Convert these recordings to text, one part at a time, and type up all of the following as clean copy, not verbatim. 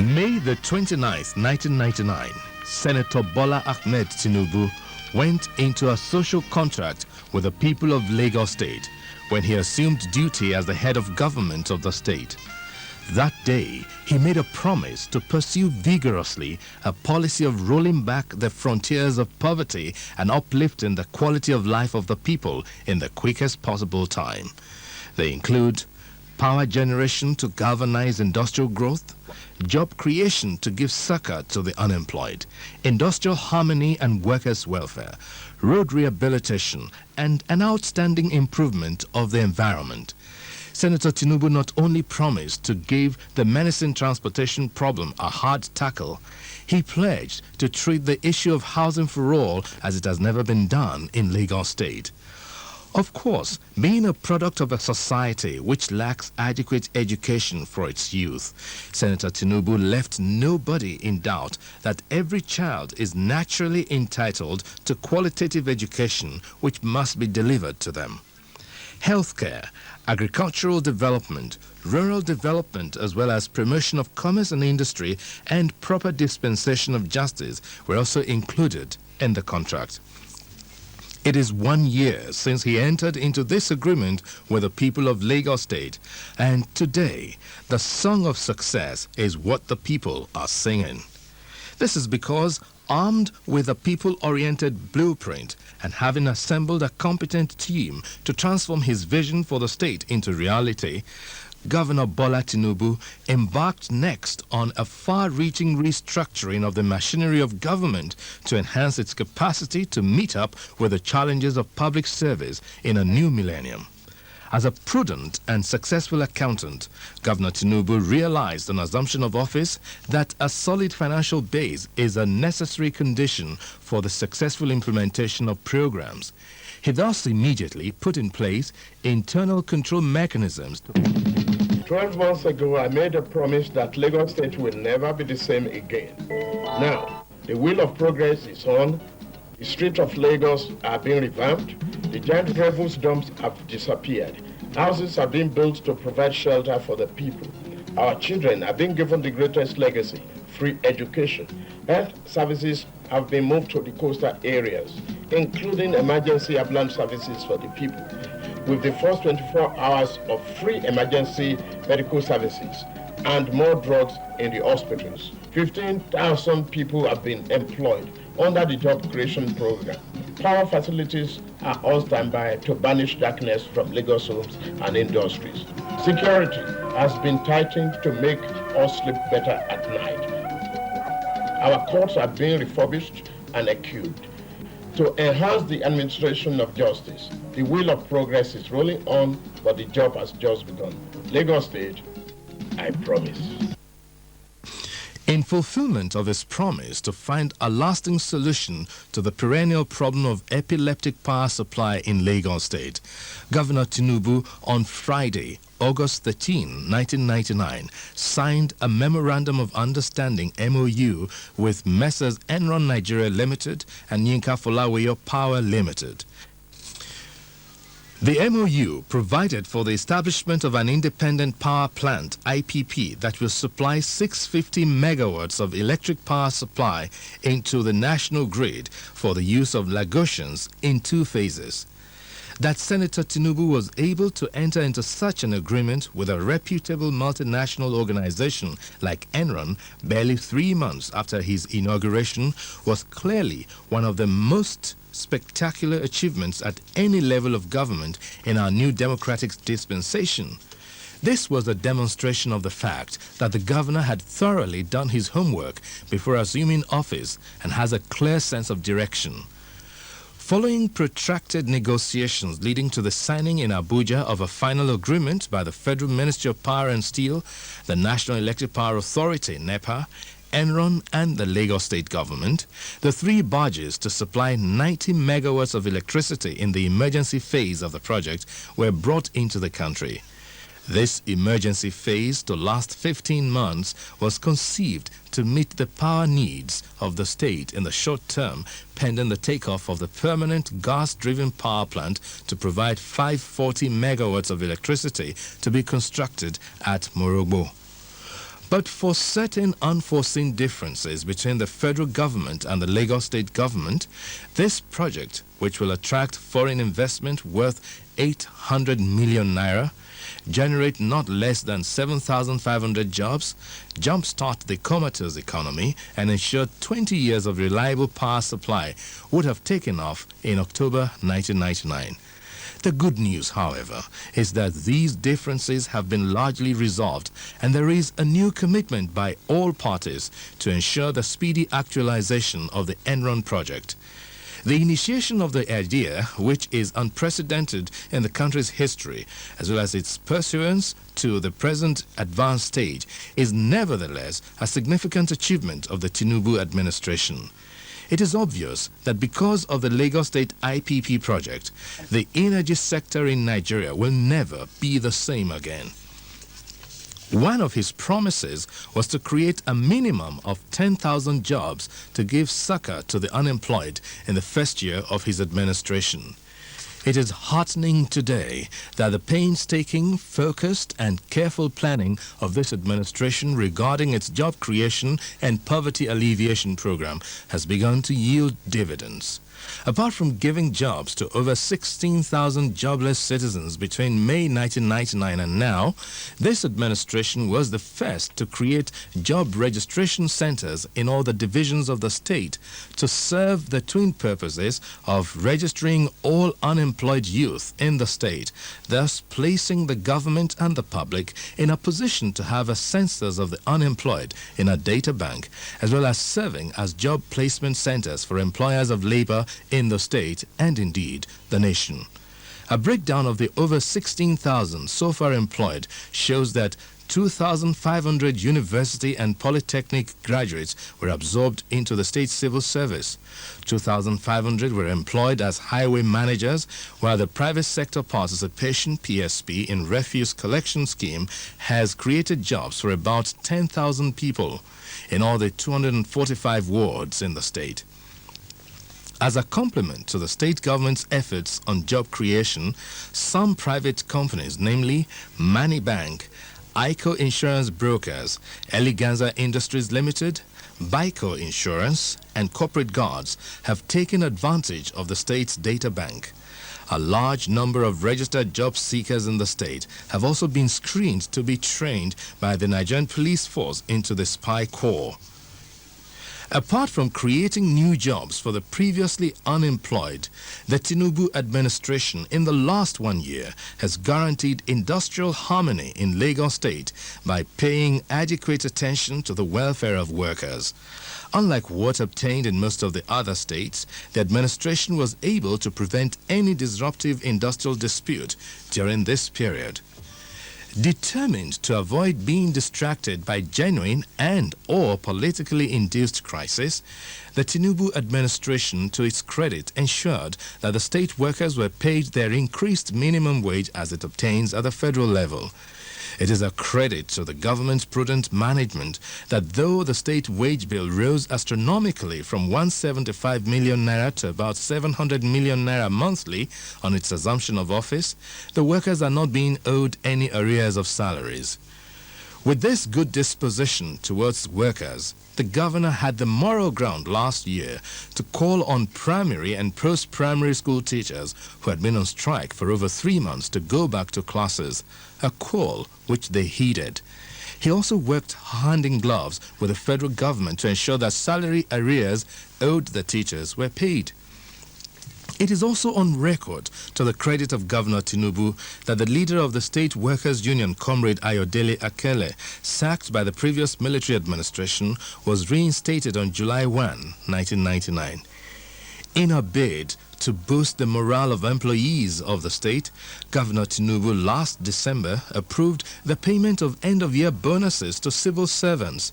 May the 29th, 1999, Senator Bola Ahmed Tinubu went into a social contract with the people of Lagos State when he assumed duty as the head of government of the state. That day, he made a promise to pursue vigorously a policy of rolling back the frontiers of poverty and uplifting the quality of life of the people in the quickest possible time. They include power generation to galvanize industrial growth, job creation to give succor to the unemployed, industrial harmony and workers' welfare, road rehabilitation, and an outstanding improvement of the environment. Senator Tinubu not only promised to give the menacing transportation problem a hard tackle, he pledged to treat the issue of housing for all as it has never been done in Lagos State. Of course, being a product of a society which lacks adequate education for its youth, Senator Tinubu left nobody in doubt that every child is naturally entitled to qualitative education which must be delivered to them. Healthcare, agricultural development, rural development, as well as promotion of commerce and industry and proper dispensation of justice were also included in the contract. It is 1 year since he entered into this agreement with the people of Lagos State, and today the song of success is what the people are singing. This is because, armed with a people-oriented blueprint and having assembled a competent team to transform his vision for the state into reality, Governor Bola Tinubu embarked next on a far-reaching restructuring of the machinery of government to enhance its capacity to meet up with the challenges of public service in a new millennium. As a prudent and successful accountant, Governor Tinubu realized on assumption of office that a solid financial base is a necessary condition for the successful implementation of programs. He thus immediately put in place internal control mechanisms. 12 months ago, I made a promise that Lagos State will never be the same again. Now, the wheel of progress is on. The streets of Lagos are being revamped. The giant refuse dumps have disappeared. Houses are being built to provide shelter for the people. Our children are being given the greatest legacy, free education. Health services have been moved to the coastal areas, including emergency ambulance services for the people, with the first 24 hours of free emergency medical services and more drugs in the hospitals. 15,000 people have been employed under the job creation program. Power facilities are on standby to banish darkness from Lagos homes and industries. Security has been tightened to make us sleep better at night. Our courts are being refurbished and equipped. To enhance the administration of justice, the wheel of progress is rolling on, but the job has just begun. Lagos State, I promise. In fulfillment of his promise to find a lasting solution to the perennial problem of epileptic power supply in Lagos State, Governor Tinubu on Friday, August 13, 1999, signed a Memorandum of Understanding MOU with Messrs. Enron Nigeria Limited and Yinka Folawiyo Power Limited. The MOU provided for the establishment of an independent power plant, IPP, that will supply 650 megawatts of electric power supply into the national grid for the use of Lagosians in 2 phases. That Senator Tinubu was able to enter into such an agreement with a reputable multinational organization like Enron barely 3 months after his inauguration was clearly one of the most spectacular achievements at any level of government in our new democratic dispensation. This was a demonstration of the fact that the governor had thoroughly done his homework before assuming office and has a clear sense of direction. Following protracted negotiations leading to the signing in Abuja of a final agreement by the Federal Ministry of Power and Steel, the National Electric Power Authority, NEPA, Enron and the Lagos State government, the 3 barges to supply 90 megawatts of electricity in the emergency phase of the project were brought into the country. This emergency phase, to last 15 months, was conceived to meet the power needs of the state in the short term, pending the takeoff of the permanent gas-driven power plant to provide 540 megawatts of electricity to be constructed at Morogbo. But for certain unforeseen differences between the federal government and the Lagos state government, this project, which will attract foreign investment worth 800 million naira, generate not less than 7,500 jobs, jumpstart the comatose economy, and ensure 20 years of reliable power supply, would have taken off in October 1999. The good news, however, is that these differences have been largely resolved, and there is a new commitment by all parties to ensure the speedy actualization of the Enron project. The initiation of the idea, which is unprecedented in the country's history, as well as its pursuance to the present advanced stage, is nevertheless a significant achievement of the Tinubu administration. It is obvious that because of the Lagos State IPP project, the energy sector in Nigeria will never be the same again. One of his promises was to create a minimum of 10,000 jobs to give succor to the unemployed in the first year of his administration. It is heartening today that the painstaking, focused, and careful planning of this administration regarding its job creation and poverty alleviation program has begun to yield dividends. Apart from giving jobs to over 16,000 jobless citizens between May 1999 and now, this administration was the first to create job registration centers in all the divisions of the state to serve the twin purposes of registering all unemployed youth in the state, thus placing the government and the public in a position to have a census of the unemployed in a data bank, as well as serving as job placement centers for employers of labor in the state and indeed the nation. A breakdown of the over 16,000 so far employed shows that 2,500 university and polytechnic graduates were absorbed into the state civil service. 2,500 were employed as highway managers, while the private sector participation PSP in refuse collection scheme has created jobs for about 10,000 people in all the 245 wards in the state. As a complement to the state government's efforts on job creation, some private companies, namely Money Bank, ICO Insurance Brokers, Eleganza Industries Limited, Bico Insurance, and Corporate Guards, have taken advantage of the state's data bank. A large number of registered job seekers in the state have also been screened to be trained by the Nigerian Police Force into the Spy Corps. Apart from creating new jobs for the previously unemployed, the Tinubu administration in the last 1 year has guaranteed industrial harmony in Lagos State by paying adequate attention to the welfare of workers. Unlike what obtained in most of the other states, the administration was able to prevent any disruptive industrial dispute during this period. Determined to avoid being distracted by genuine and/or politically induced crisis, the Tinubu administration, to its credit, ensured that the state workers were paid their increased minimum wage as it obtains at the federal level. It is a credit to the government's prudent management that though the state wage bill rose astronomically from 175 million naira to about 700 million naira monthly on its assumption of office, the workers are not being owed any arrears of salaries. With this good disposition towards workers, the governor had the moral ground last year to call on primary and post-primary school teachers who had been on strike for over 3 months to go back to classes, a call which they heeded. He also worked hand in gloves with the federal government to ensure that salary arrears owed the teachers were paid. It is also on record, to the credit of Governor Tinubu, that the leader of the State Workers' Union, Comrade Ayodele Akele, sacked by the previous military administration, was reinstated on July 1, 1999. In a bid to boost the morale of employees of the state, Governor Tinubu last December approved the payment of end-of-year bonuses to civil servants.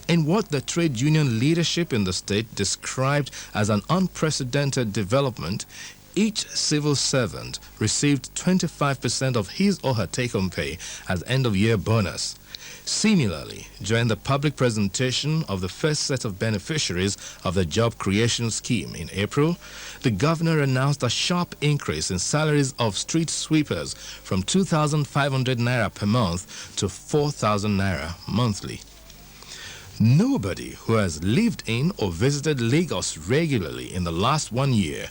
In what the trade union leadership in the state described as an unprecedented development, each civil servant received 25% of his or her take-home pay as end-of-year bonus. Similarly, during the public presentation of the first set of beneficiaries of the job creation scheme in April, the governor announced a sharp increase in salaries of street sweepers from 2,500 naira per month to 4,000 naira monthly. Nobody who has lived in or visited Lagos regularly in the last 1 year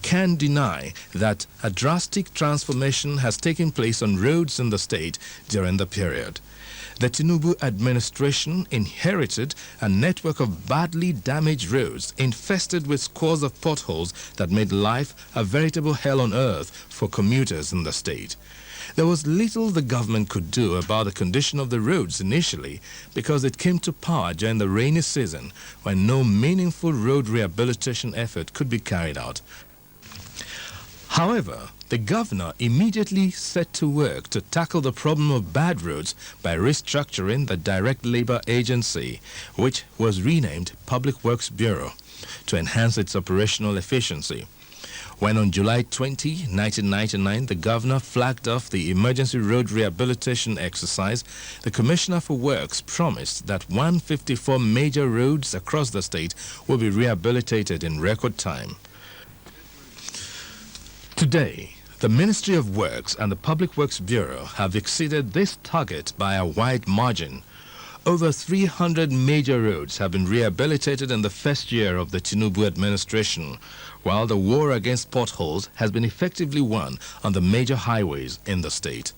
can deny that a drastic transformation has taken place on roads in the state during the period. The Tinubu administration inherited a network of badly damaged roads infested with scores of potholes that made life a veritable hell on earth for commuters in the state. There was little the government could do about the condition of the roads initially because it came to power during the rainy season when no meaningful road rehabilitation effort could be carried out. However, the governor immediately set to work to tackle the problem of bad roads by restructuring the Direct Labor Agency, which was renamed Public Works Bureau, to enhance its operational efficiency. When on July 20, 1999, the governor flagged off the emergency road rehabilitation exercise, the Commissioner for Works promised that 154 major roads across the state will be rehabilitated in record time. Today, the Ministry of Works and the Public Works Bureau have exceeded this target by a wide margin. Over 300 major roads have been rehabilitated in the first year of the Tinubu administration, while the war against potholes has been effectively won on the major highways in the state.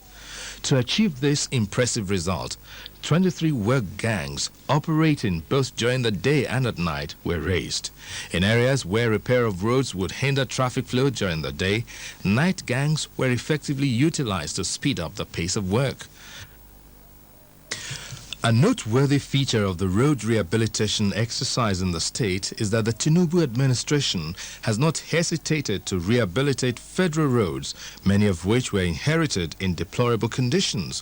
To achieve this impressive result, 23 work gangs operating both during the day and at night were raised. In areas where repair of roads would hinder traffic flow during the day, night gangs were effectively utilized to speed up the pace of work. A noteworthy feature of the road rehabilitation exercise in the state is that the Tinubu administration has not hesitated to rehabilitate federal roads, many of which were inherited in deplorable conditions.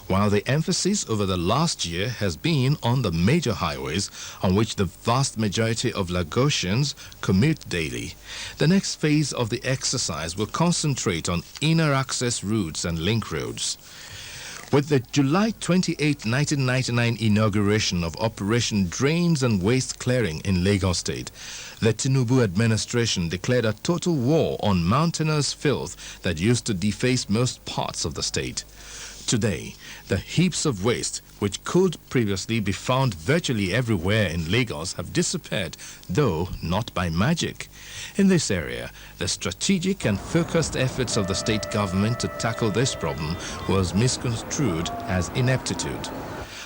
While the emphasis over the last year has been on the major highways on which the vast majority of Lagosians commute daily, the next phase of the exercise will concentrate on inner access routes and link roads. With the July 28, 1999 inauguration of Operation Drains and Waste Clearing in Lagos State, the Tinubu administration declared a total war on mountainous filth that used to deface most parts of the state. Today, the heaps of waste, which could previously be found virtually everywhere in Lagos, have disappeared, though not by magic. In this area, the strategic and focused efforts of the state government to tackle this problem was misconstrued as ineptitude.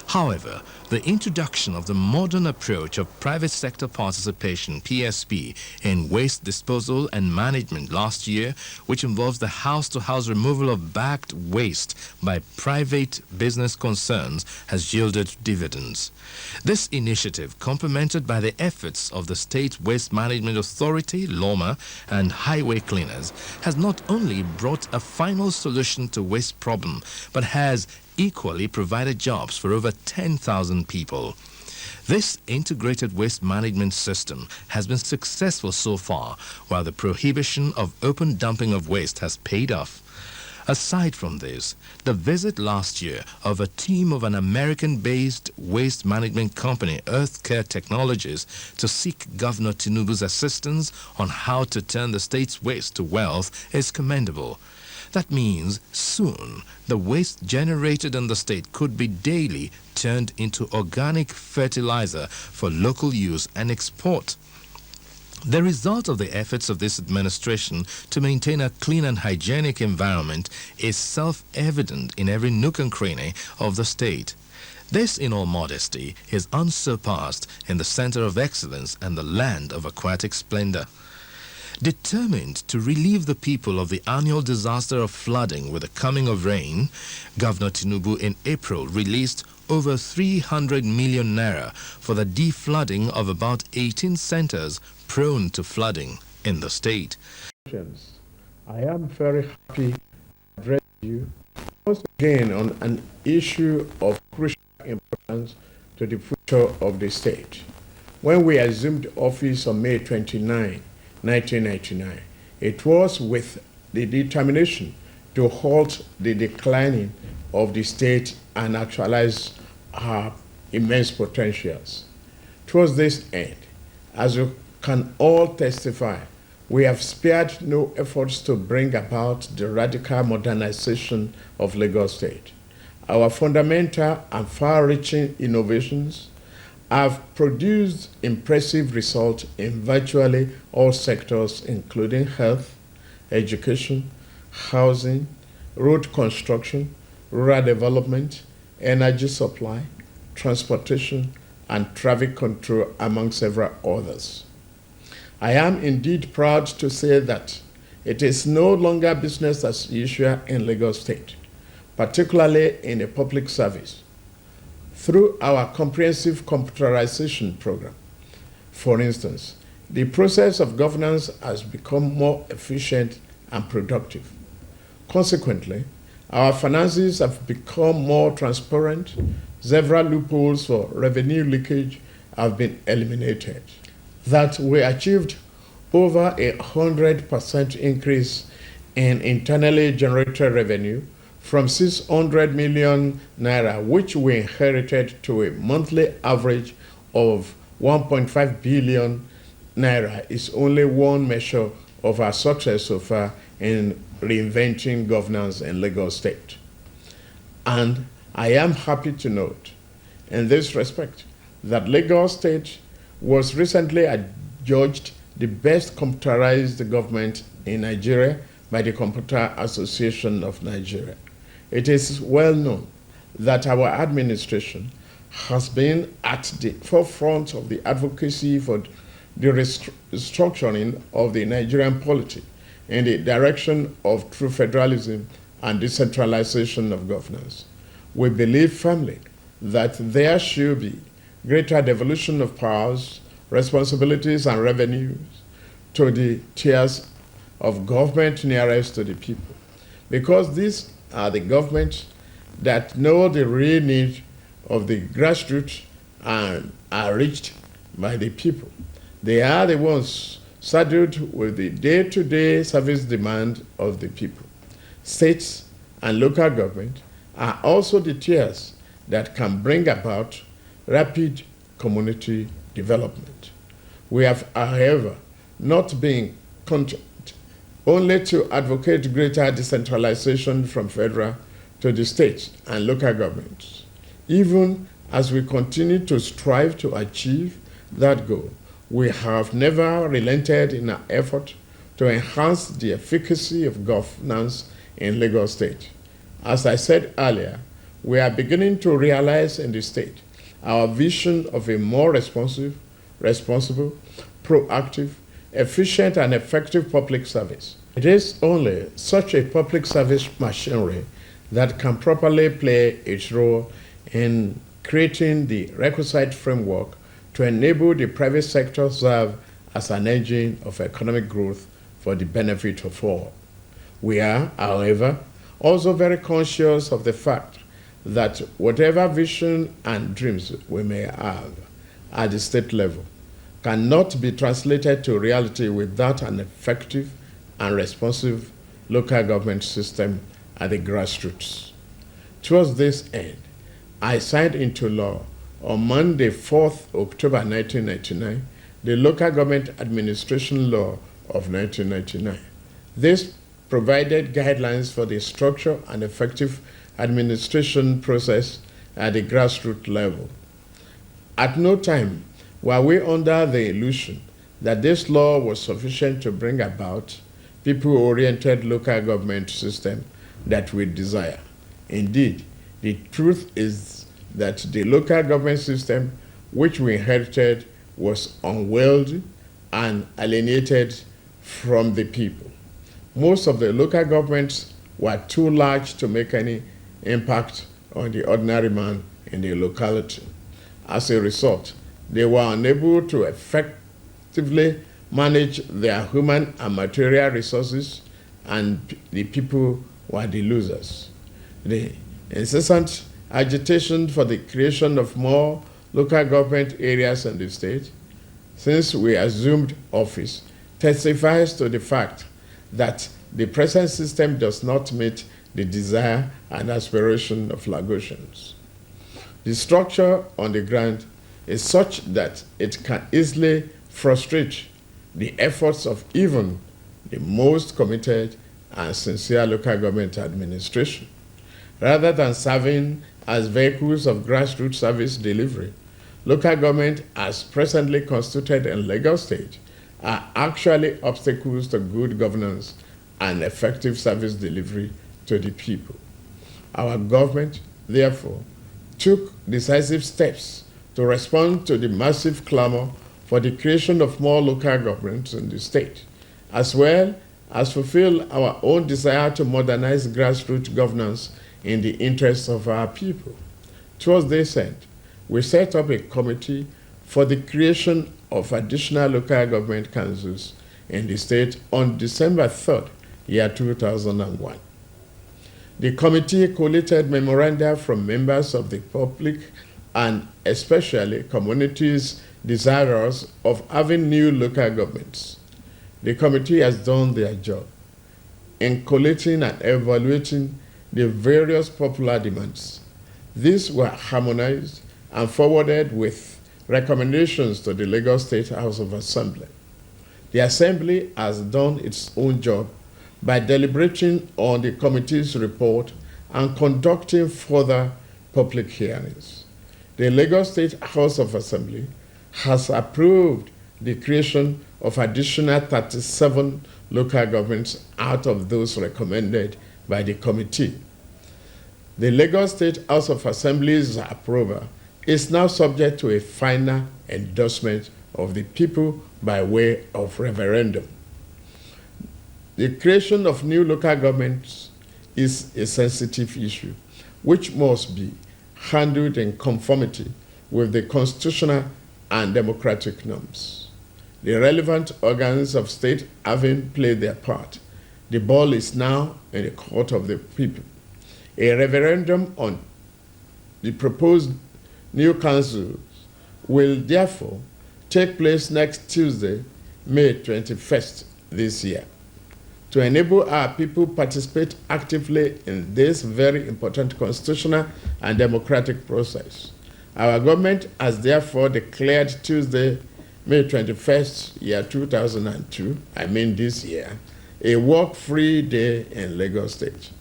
However, the introduction of the modern approach of private sector participation (PSP) in waste disposal and management last year, which involves the house-to-house removal of bagged waste by private business concerns, has yielded dividends. This initiative, complemented by the efforts of the State Waste Management Authority, LOMA, and highway cleaners, has not only brought a final solution to waste problem, but has equally provided jobs for over 10,000 people. This integrated waste management system has been successful so far, while the prohibition of open dumping of waste has paid off. Aside from this, the visit last year of a team of an American-based waste management company, Earthcare Technologies, to seek Governor Tinubu's assistance on how to turn the state's waste to wealth is commendable. That means soon the waste generated in the state could be daily turned into organic fertilizer for local use and export. The result of the efforts of this administration to maintain a clean and hygienic environment is self-evident in every nook and cranny of the state. This, in all modesty, is unsurpassed in the center of excellence and the land of aquatic splendor. Determined to relieve the people of the annual disaster of flooding with the coming of rain, Governor Tinubu in April released over 300 million naira for the deflooding of about 18 centers prone to flooding in the state. I am very happy to address you once again on an issue of crucial importance to the future of the state. When we assumed office on May 29, 1999, it was with the determination to halt the declining of the state and actualize our immense potentials. Towards this end, as you can all testify, we have spared no efforts to bring about the radical modernization of Lagos State. Our fundamental and far-reaching innovations have produced impressive results in virtually all sectors, including health, education, housing, road construction, rural development, energy supply, transportation, and traffic control, among several others. I am indeed proud to say that it is no longer business as usual in Lagos State, particularly in the public service. Through our comprehensive computerization program, for instance, the process of governance has become more efficient and productive. Consequently, our finances have become more transparent. Several loopholes for revenue leakage have been eliminated. That we achieved over 100% increase in internally generated revenue from 600 million naira, which we inherited, to a monthly average of 1.5 billion naira, is only one measure of our success so far in reinventing governance in Lagos State. And I am happy to note, in this respect, that Lagos State was recently adjudged the best computerized government in Nigeria by the Computer Association of Nigeria. It is well known that our administration has been at the forefront of the advocacy for the restructuring of the Nigerian polity in the direction of true federalism and decentralization of governance. We believe firmly that there should be greater devolution of powers, responsibilities, and revenues to the tiers of government nearest to the people, because these are the governments that know the real need of the grassroots and are reached by the people. They are the ones saddled with the day-to-day service demand of the people. States and local government are also the tiers that can bring about rapid community development. We have, however, not been content only to advocate greater decentralization from federal to the states and local governments. Even as we continue to strive to achieve that goal, we have never relented in our effort to enhance the efficacy of governance in Lagos State. As I said earlier, we are beginning to realize in the state our vision of a more responsible, proactive, efficient, and effective public service. It is only such a public service machinery that can properly play its role in creating the requisite framework to enable the private sector to serve as an engine of economic growth for the benefit of all. We are, however, also very conscious of the fact that whatever vision and dreams we may have at the state level cannot be translated to reality without an effective and responsive local government system at the grassroots. Towards this end, I signed into law on Monday, 4th October 1999, the Local Government Administration Law of 1999. This provided guidelines for the structure and effective administration process at the grassroots level. At no time were we under the illusion that this law was sufficient to bring about people-oriented local government system that we desire. Indeed, the truth is that the local government system which we inherited was unwieldy and alienated from the people. Most of the local governments were too large to make any impact on the ordinary man in the locality. As a result, they were unable to effectively manage their human and material resources, and the people were the losers. The incessant agitation for the creation of more local government areas in the state since we assumed office testifies to the fact that the present system does not meet the desire and aspiration of Lagosians. The structure on the ground is such that it can easily frustrate the efforts of even the most committed and sincere local government administration. Rather than serving as vehicles of grassroots service delivery, local government as presently constituted in Lagos State are actually obstacles to good governance and effective service delivery to the people. Our government, therefore, took decisive steps to respond to the massive clamor for the creation of more local governments in the state, as well as fulfill our own desire to modernize grassroots governance in the interests of our people. Towards this end, we set up a committee for the creation of additional local government councils in the state on December 3rd, year 2001. The committee collated memoranda from members of the public and especially communities desirous of having new local governments. The committee has done their job in collating and evaluating the various popular demands. These were harmonized and forwarded with recommendations to the Lagos State House of Assembly. The Assembly has done its own job by deliberating on the committee's report and conducting further public hearings. The Lagos State House of Assembly has approved the creation of additional 37 local governments out of those recommended by the committee. The Lagos State House of Assembly's approval is now subject to a final endorsement of the people by way of referendum. The creation of new local governments is a sensitive issue which must be handled in conformity with the constitutional and democratic norms. The relevant organs of state having played their part, the ball is now in the court of the people. A referendum on the proposed new councils will therefore take place next Tuesday, May 21st this year. To enable our people participate actively in this very important constitutional and democratic process, our government has therefore declared Tuesday, May 21st, year 2002, this year, a work-free day in Lagos State.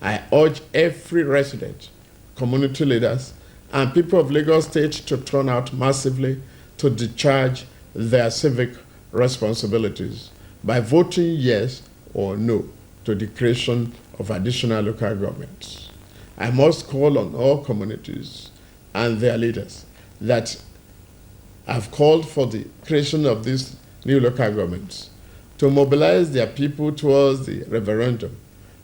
I urge every resident, community leaders, and people of Lagos State to turn out massively to discharge their civic responsibilities by voting yes or no to the creation of additional local governments. I must call on all communities and their leaders that have called for the creation of these new local governments to mobilize their people towards the referendum.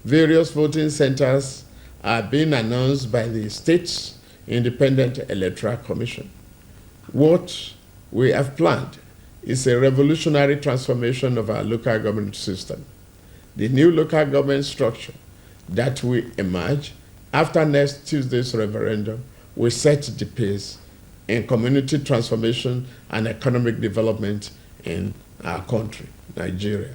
Various voting centers are being announced by the state's Independent Electoral Commission. What we have planned is a revolutionary transformation of our local government system. The new local government structure that will emerge after next Tuesday's referendum will set the pace in community transformation and economic development in our country, Nigeria.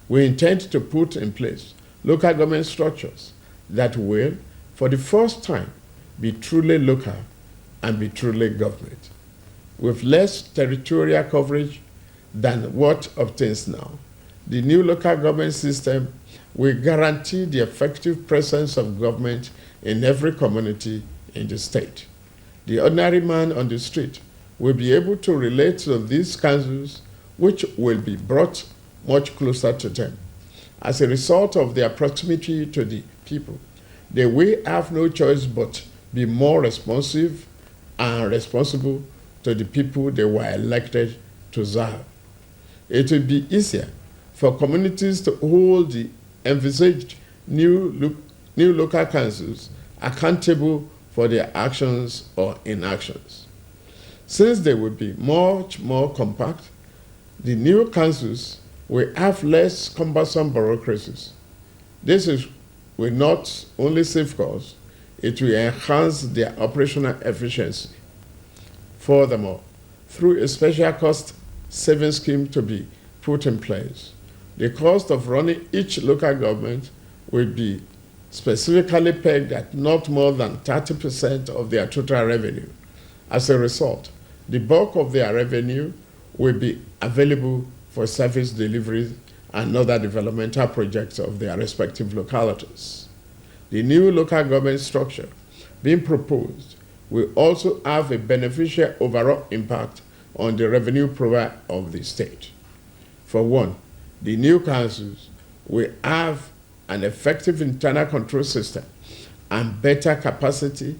We intend to put in place local government structures that will, for the first time, be truly local and be truly government. With less territorial coverage than what obtains now, the new local government system will guarantee the effective presence of government in every community in the state. The ordinary man on the street will be able to relate to these councils, which will be brought much closer to them. As a result of their proximity to the people, they will have no choice but be more responsive and responsible to the people they were elected to serve. It will be easier for communities to hold the envisaged new local councils accountable for their actions or inactions. Since they will be much more compact, the new councils will have less cumbersome bureaucracies. This will not only save costs, it will enhance their operational efficiency. Furthermore, through a special cost saving scheme to be put in place, the cost of running each local government will be specifically pegged at not more than 30% of their total revenue. As a result, the bulk of their revenue will be available for service delivery and other developmental projects of their respective localities. The new local government structure being proposed will also have a beneficial overall impact on the revenue profile of the state. For one, the new councils will have an effective internal control system and better capacity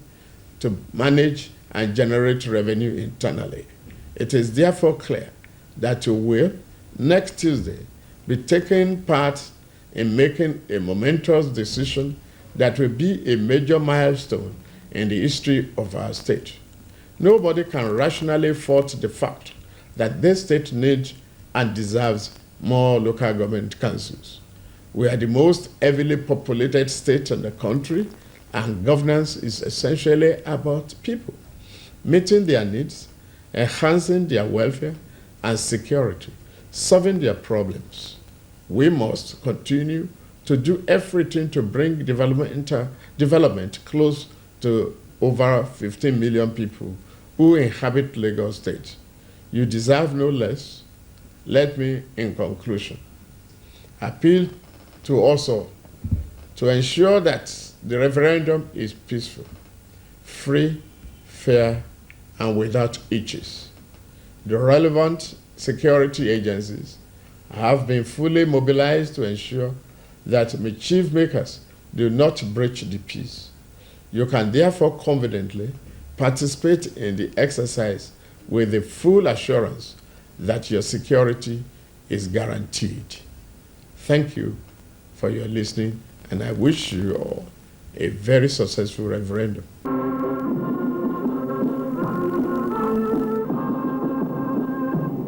to manage and generate revenue internally. It is therefore clear that you will, next Tuesday, be taking part in making a momentous decision that will be a major milestone in the history of our state. Nobody can rationally fault the fact that this state needs and deserves more local government councils. We are the most heavily populated state in the country, and governance is essentially about people, meeting their needs, enhancing their welfare and security, solving their problems. We must continue to do everything to bring development close to over 15 million people who inhabit Lagos State. You deserve no less. Let me, in conclusion, appeal to also to ensure that the referendum is peaceful, free, fair, and without hitches. The relevant security agencies have been fully mobilized to ensure that mischief makers do not breach the peace. You can therefore confidently participate in the exercise with the full assurance that your security is guaranteed. Thank you for your listening, and I wish you all a very successful referendum.